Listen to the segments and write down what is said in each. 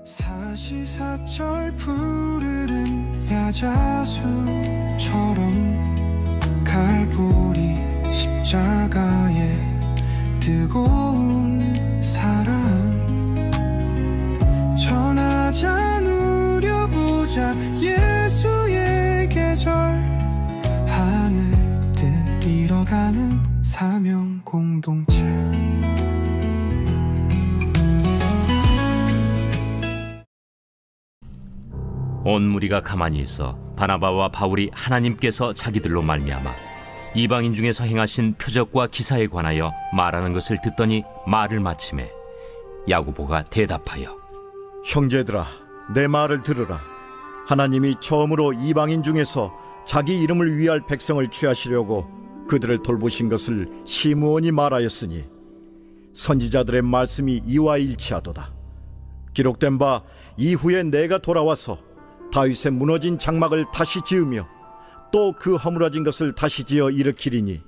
사시사철 푸르른 야자수처럼 갈보리 십자가에 뜨거운 사랑 전하자 누려보자 예수의 계절 하늘 뜻 이뤄가는 사명 공동체. 온 무리가 가만히 있어 바나바와 바울이 하나님께서 자기들로 말미암아 이방인 중에서 행하신 표적과 기사에 관하여 말하는 것을 듣더니 말을 마치매 야고보가 대답하여 형제들아, 내 말을 들으라. 하나님이 처음으로 이방인 중에서 자기 이름을 위할 백성을 취하시려고 그들을 돌보신 것을 시므온이 말하였으니 선지자들의 말씀이 이와 일치하도다. 기록된 바 이후에 내가 돌아와서 다윗의 무너진 장막을 다시 지으며 또 그 허물어진 것을 다시 지어 일으키리니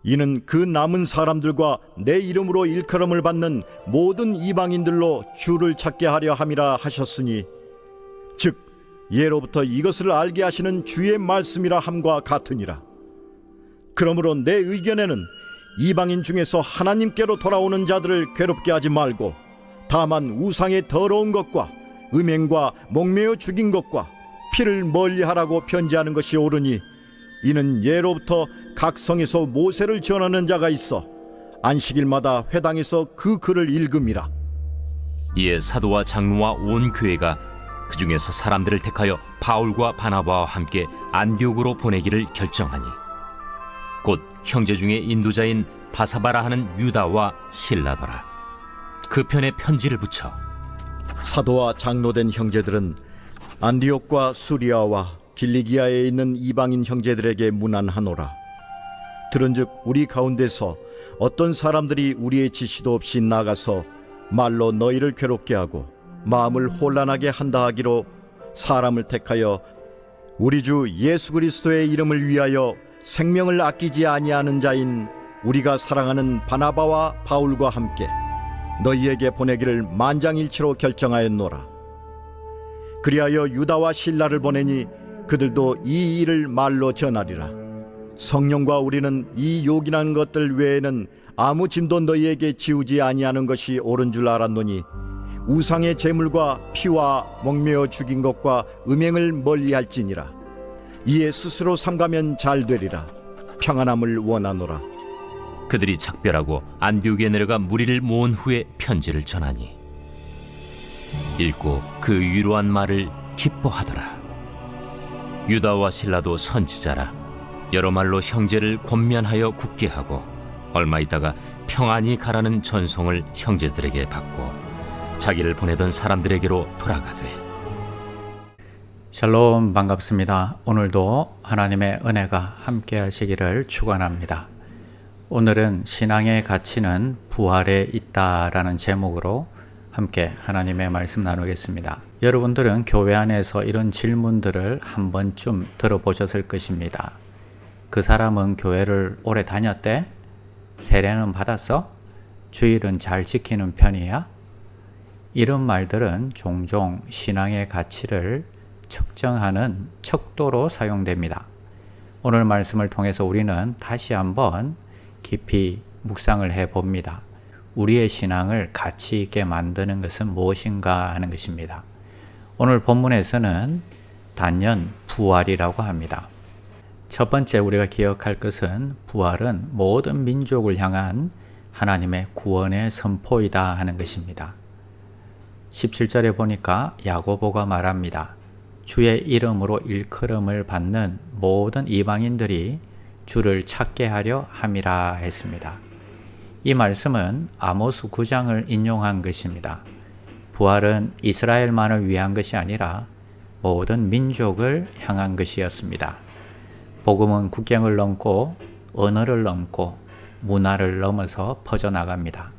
이는 그 남은 사람들과 내 이름으로 일컬음을 받는 모든 이방인들로 주를 찾게 하려 함이라 하셨으니 즉 예로부터 이것을 알게 하시는 주의 말씀이라 함과 같으니라. 그러므로 내 의견에는 이방인 중에서 하나님께로 돌아오는 자들을 괴롭게 하지 말고 다만 우상의 더러운 것과 음행과 목매어 죽인 것과 피를 멀리하라고 편지하는 것이 옳으니 이는 예로부터 각 성에서 모세를 전하는 자가 있어 안식일마다 회당에서 그 글을 읽음이라. 이에 사도와 장로와 온 교회가 그 중에서 사람들을 택하여 바울과 바나바와 함께 안디옥으로 보내기를 결정하니 곧 형제 중에 인도자인 바사바라 하는 유다와 실라더라. 그 편에 편지를 붙여 사도와 장로된 형제들은 안디옥과 수리아와 길리기아에 있는 이방인 형제들에게 문안하노라. 들은즉 우리 가운데서 어떤 사람들이 우리의 지시도 없이 나가서 말로 너희를 괴롭게 하고 마음을 혼란하게 한다 하기로 사람을 택하여 우리 주 예수 그리스도의 이름을 위하여 생명을 아끼지 아니하는 자인 우리가 사랑하는 바나바와 바울과 함께 너희에게 보내기를 만장일치로 결정하였노라. 그리하여 유다와 실라를 보내니 그들도 이 일을 말로 전하리라. 성령과 우리는 이 요긴한 것들 외에는 아무 짐도 너희에게 지우지 아니하는 것이 옳은 줄 알았노니 우상의 제물과 피와 목매어 죽인 것과 음행을 멀리할지니라. 이에 스스로 삼가면 잘 되리라. 평안함을 원하노라. 그들이 작별하고 안디옥에 내려가 무리를 모은 후에 편지를 전하니 읽고 그 위로한 말을 기뻐하더라. 유다와 실라도 선지자라 여러 말로 형제를 권면하여 굳게 하고 얼마 있다가 평안히 가라는 전송을 형제들에게 받고 자기를 보내던 사람들에게로 돌아가되. 샬롬, 반갑습니다. 오늘도 하나님의 은혜가 함께 하시기를 축원합니다. 오늘은 신앙의 가치는 부활에 있다라는 제목으로 함께 하나님의 말씀 나누겠습니다. 여러분들은 교회 안에서 이런 질문들을 한 번쯤 들어보셨을 것입니다. 그 사람은 교회를 오래 다녔대? 세례는 받았어? 주일은 잘 지키는 편이야? 이런 말들은 종종 신앙의 가치를 측정하는 척도로 사용됩니다. 오늘 말씀을 통해서 우리는 다시 한번 깊이 묵상을 해봅니다. 우리의 신앙을 가치 있게 만드는 것은 무엇인가 하는 것입니다. 오늘 본문에서는 단연 부활이라고 합니다. 첫 번째 우리가 기억할 것은 부활은 모든 민족을 향한 하나님의 구원의 선포이다 하는 것입니다. 17절에 보니까 야고보가 말합니다. 주의 이름으로 일컬음을 받는 모든 이방인들이 주를 찾게 하려 함이라 했습니다. 이 말씀은 아모스 9장을 인용한 것입니다. 부활은 이스라엘만을 위한 것이 아니라 모든 민족을 향한 것이었습니다. 복음은 국경을 넘고 언어를 넘고 문화를 넘어서 퍼져나갑니다.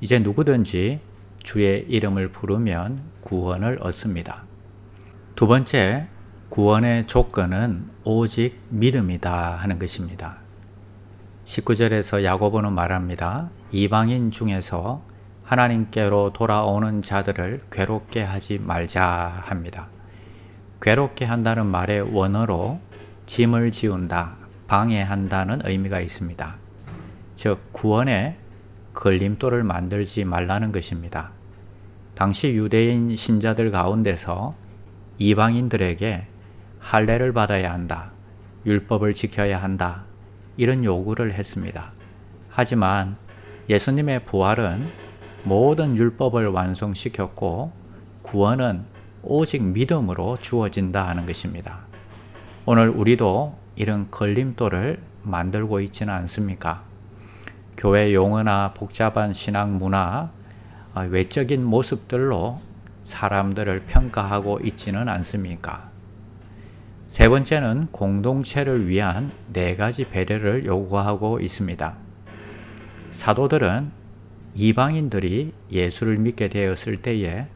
이제 누구든지 주의 이름을 부르면 구원을 얻습니다. 두 번째, 구원의 조건은 오직 믿음이다 하는 것입니다. 19절에서 야고보는 말합니다. 이방인 중에서 하나님께로 돌아오는 자들을 괴롭게 하지 말자 합니다. 괴롭게 한다는 말의 원어로 짐을 지운다, 방해한다는 의미가 있습니다. 즉 구원에 걸림돌을 만들지 말라는 것입니다. 당시 유대인 신자들 가운데서 이방인들에게 할례를 받아야 한다, 율법을 지켜야 한다, 이런 요구를 했습니다. 하지만 예수님의 부활은 모든 율법을 완성시켰고 구원은 오직 믿음으로 주어진다 하는 것입니다. 오늘 우리도 이런 걸림돌을 만들고 있지는 않습니까? 교회 용어나 복잡한 신앙 문화, 외적인 모습들로 사람들을 평가하고 있지는 않습니까? 세 번째는 공동체를 위한 4가지 배려를 요구하고 있습니다. 사도들은 이방인들이 예수를 믿게 되었을 때에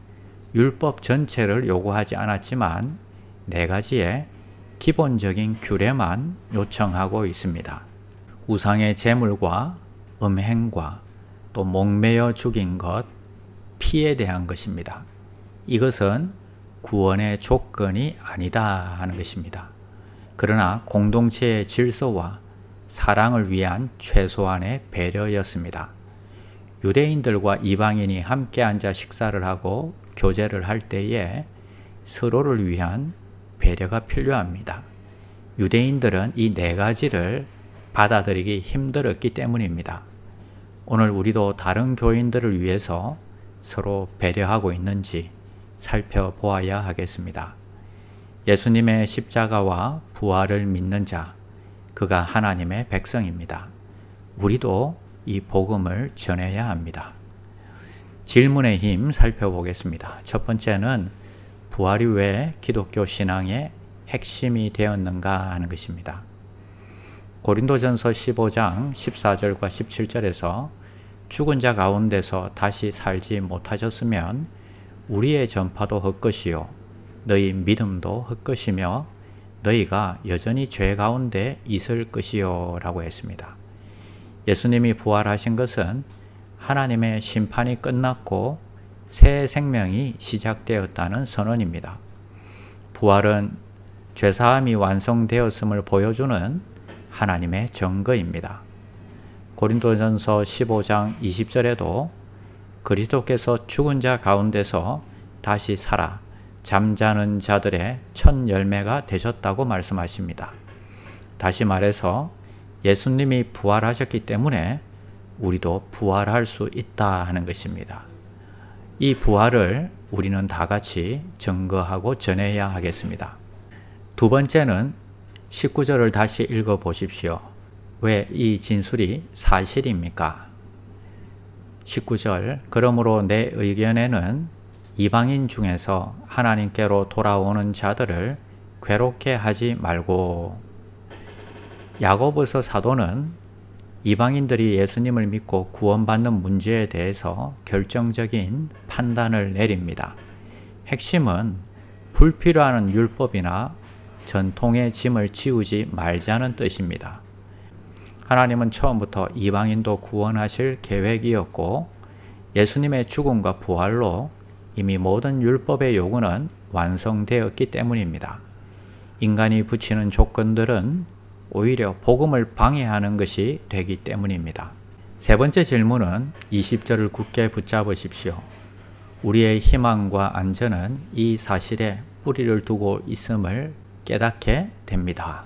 율법 전체를 요구하지 않았지만 4가지의 기본적인 규례만 요청하고 있습니다. 우상의 제물과 음행과 또 목매어 죽인 것, 피에 대한 것입니다. 이것은 구원의 조건이 아니다 하는 것입니다. 그러나 공동체의 질서와 사랑을 위한 최소한의 배려였습니다. 유대인들과 이방인이 함께 앉아 식사를 하고 교제를 할 때에 서로를 위한 배려가 필요합니다. 유대인들은 이 4가지를 받아들이기 힘들었기 때문입니다. 오늘 우리도 다른 교인들을 위해서 서로 배려하고 있는지 살펴보아야 하겠습니다. 예수님의 십자가와 부활을 믿는 자, 그가 하나님의 백성입니다. 우리도 이 복음을 전해야 합니다. 질문의 힘 살펴보겠습니다. 첫 번째는 부활이 왜 기독교 신앙의 핵심이 되었는가 하는 것입니다. 고린도전서 15장 14절과 17절에서 죽은 자 가운데서 다시 살지 못하셨으면 우리의 전파도 헛것이요 너희 믿음도 헛것이며 너희가 여전히 죄 가운데 있을 것이요 라고 했습니다. 예수님이 부활하신 것은 하나님의 심판이 끝났고 새 생명이 시작되었다는 선언입니다. 부활은 죄사함이 완성되었음을 보여주는 하나님의 증거입니다. 고린도전서 15장 20절에도 그리스도께서 죽은 자 가운데서 다시 살아 잠자는 자들의 첫 열매가 되셨다고 말씀하십니다. 다시 말해서 예수님이 부활하셨기 때문에 우리도 부활할 수 있다 하는 것입니다. 이 부활을 우리는 다 같이 증거하고 전해야 하겠습니다. 두 번째는 19절을 다시 읽어 보십시오. 왜 이 진술이 사실입니까? 19절, 그러므로 내 의견에는 이방인 중에서 하나님께로 돌아오는 자들을 괴롭게 하지 말고. 야고보서 사도는 이방인들이 예수님을 믿고 구원받는 문제에 대해서 결정적인 판단을 내립니다. 핵심은 불필요한 율법이나 전통의 짐을 지우지 말자는 뜻입니다. 하나님은 처음부터 이방인도 구원하실 계획이었고 예수님의 죽음과 부활로 이미 모든 율법의 요구는 완성되었기 때문입니다. 인간이 붙이는 조건들은 오히려 복음을 방해하는 것이 되기 때문입니다. 세 번째 질문은 20절을 굳게 붙잡으십시오. 우리의 희망과 안전은 이 사실에 뿌리를 두고 있음을 깨닫게 됩니다.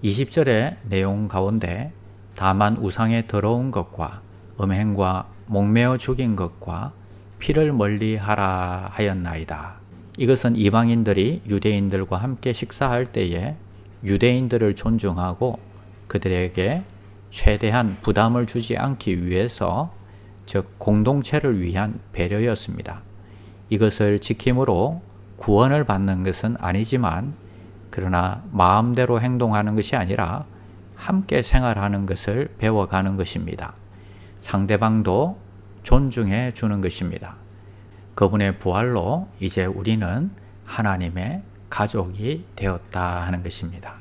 20절의 내용 가운데 다만 우상에 더러운 것과 음행과 목매어 죽인 것과 피를 멀리하라 하였나이다. 이것은 이방인들이 유대인들과 함께 식사할 때에 유대인들을 존중하고 그들에게 최대한 부담을 주지 않기 위해서, 즉 공동체를 위한 배려였습니다. 이것을 지킴으로 구원을 받는 것은 아니지만 그러나 마음대로 행동하는 것이 아니라 함께 생활하는 것을 배워가는 것입니다. 상대방도 존중해 주는 것입니다. 그분의 부활로 이제 우리는 하나님의 가족이 되었다 하는 것입니다.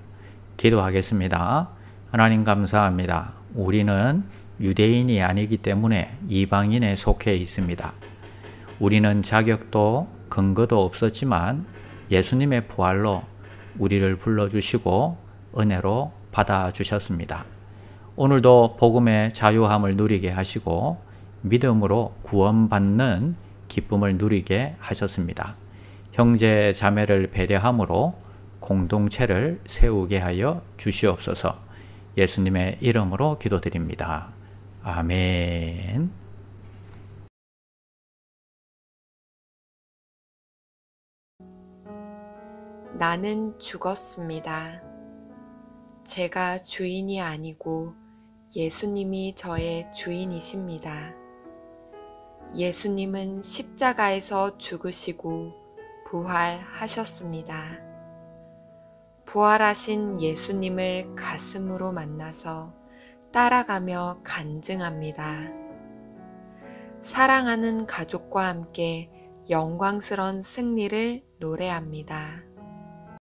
기도하겠습니다. 하나님 감사합니다. 우리는 유대인이 아니기 때문에 이방인에 속해 있습니다. 우리는 자격도 근거도 없었지만 예수님의 부활로 우리를 불러주시고 은혜로 받아주셨습니다. 오늘도 복음의 자유함을 누리게 하시고 믿음으로 구원받는 기쁨을 누리게 하셨습니다. 형제 자매를 배려함으로 공동체를 세우게 하여 주시옵소서. 예수님의 이름으로 기도드립니다. 아멘. 나는 죽었습니다. 제가 주인이 아니고 예수님이 저의 주인이십니다. 예수님은 십자가에서 죽으시고 부활하셨습니다. 부활하신 예수님을 가슴으로 만나서 따라가며 간증합니다. 사랑하는 가족과 함께 영광스러운 승리를 노래합니다.